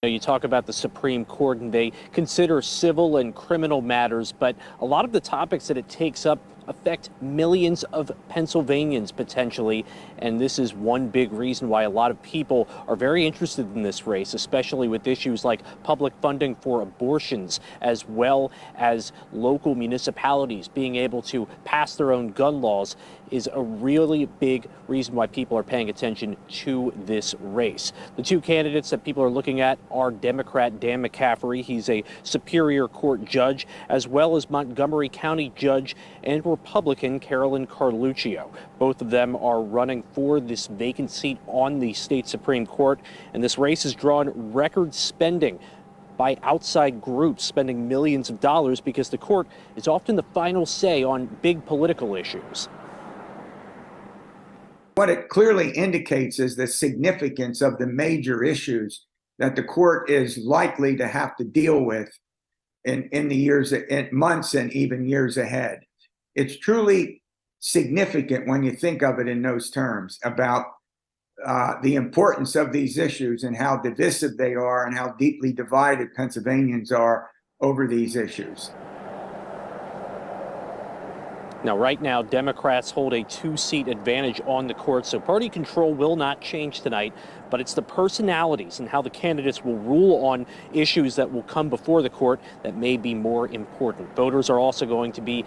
You talk about the Supreme Court and they consider civil and criminal matters, but a lot of the topics that it takes up affect millions of Pennsylvanians potentially. And this is one big reason why a lot of people are very interested in this race, especially with issues like public funding for abortions, as well as local municipalities being able to pass their own gun laws is a really big reason why people are paying attention to this race. The two candidates that people are looking at are Democrat Dan McCaffery. He's a Superior Court judge, as well as Montgomery County judge and Republican Carolyn Carluccio. Both of them are running for this vacant seat on the state Supreme Court, and this race has drawn record spending by outside groups, spending millions of dollars because the court is often the final say on big political issues. What it clearly indicates is the significance of the major issues that the court is likely to have to deal with in the years, in months, and even years ahead. It's truly significant when you think of it in those terms about the importance of these issues and how divisive they are and how deeply divided Pennsylvanians are over these issues. Now, right now, Democrats hold a two-seat advantage on the court, so party control will not change tonight, but it's the personalities and how the candidates will rule on issues that will come before the court that may be more important. Voters are also going to be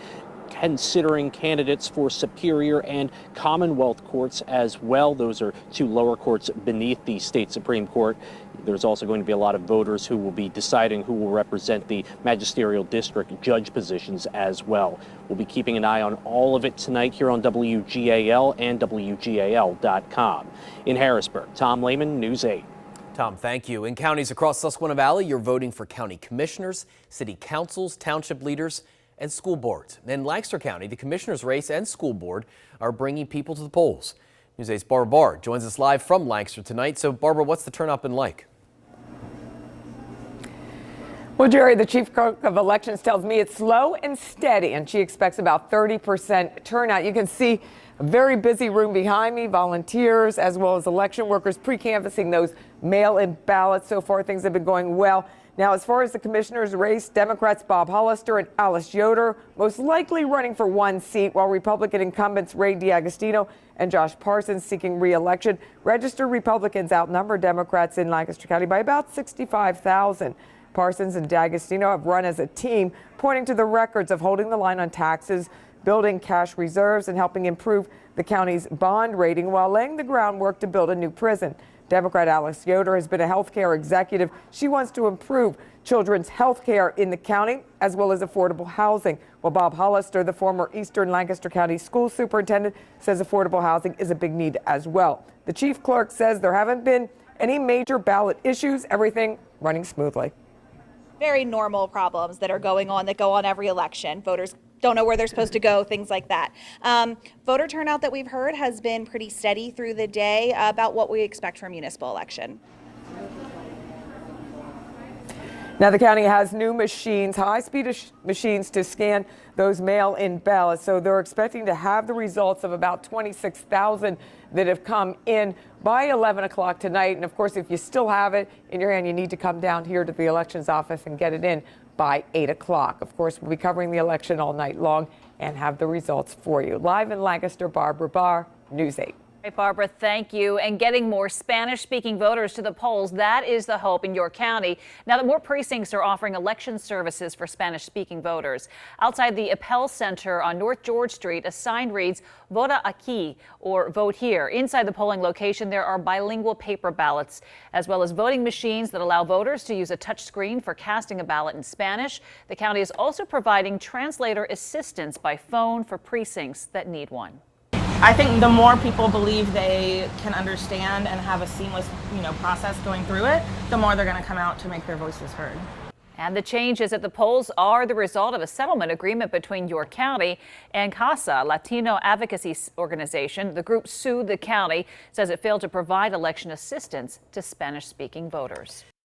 considering candidates for Superior and Commonwealth courts as well. Those are two lower courts beneath the state Supreme Court. There's also going to be a lot of voters who will be deciding who will represent the magisterial district judge positions as well. We'll be keeping an eye on all of it tonight here on WGAL and WGAL.com. In Harrisburg, Tom Lehman, News 8. Tom, thank you. In counties across Susquehanna Valley, you're voting for county commissioners, city councils, township leaders, and school boards. In Lancaster County, the commissioner's race and school board are bringing people to the polls. News 8's Barbara Barr joins us live from Lancaster tonight. So, Barbara, what's the turnout been like? Well, Jerry, the chief clerk of elections tells me it's slow and steady, and she expects about 30% turnout. You can see a very busy room behind me, volunteers as well as election workers pre-canvassing those mail-in ballots. So far, things have been going well. Now, as far as the commissioner's race, Democrats Bob Hollister and Alice Yoder most likely running for one seat, while Republican incumbents Ray D'Agostino and Josh Parsons seeking re-election. Registered Republicans outnumber Democrats in Lancaster County by about 65,000. Parsons and D'Agostino have run as a team, pointing to the records of holding the line on taxes, building cash reserves, and helping improve the county's bond rating while laying the groundwork to build a new prison. Democrat Alice Yoder has been a health care executive. She wants to improve children's health care in the county as well as affordable housing. While Bob Hollister, the former Eastern Lancaster County school superintendent, says affordable housing is a big need as well. The chief clerk says there haven't been any major ballot issues, everything running smoothly. Very normal problems that are going on that go on every election. Voters don't know where they're supposed to go, things like that. Voter turnout that we've heard has been pretty steady through the day, about what we expect from a municipal election. Now, the county has new machines, high-speed machines to scan those mail-in ballots. So they're expecting to have the results of about 26,000 that have come in by 11 o'clock tonight. And of course, if you still have it in your hand, you need to come down here to the elections office and get it in by 8 o'clock. Of course, we'll be covering the election all night long and have the results for you. Live in Lancaster, Barbara Barr, News 8. Hey, Barbara, thank you. And getting more Spanish-speaking voters to the polls, that is the hope in your county. Now that more precincts are offering election services for Spanish-speaking voters. Outside the Appel Center on North George Street, a sign reads, Vota aquí, or vote here. Inside the polling location, there are bilingual paper ballots, as well as voting machines that allow voters to use a touch screen for casting a ballot in Spanish. The county is also providing translator assistance by phone for precincts that need one. I think the more people believe they can understand and have a seamless, process going through it, the more they're going to come out to make their voices heard. And the changes at the polls are the result of a settlement agreement between York County and CASA, Latino advocacy organization. The group sued the county, says it failed to provide election assistance to Spanish-speaking voters.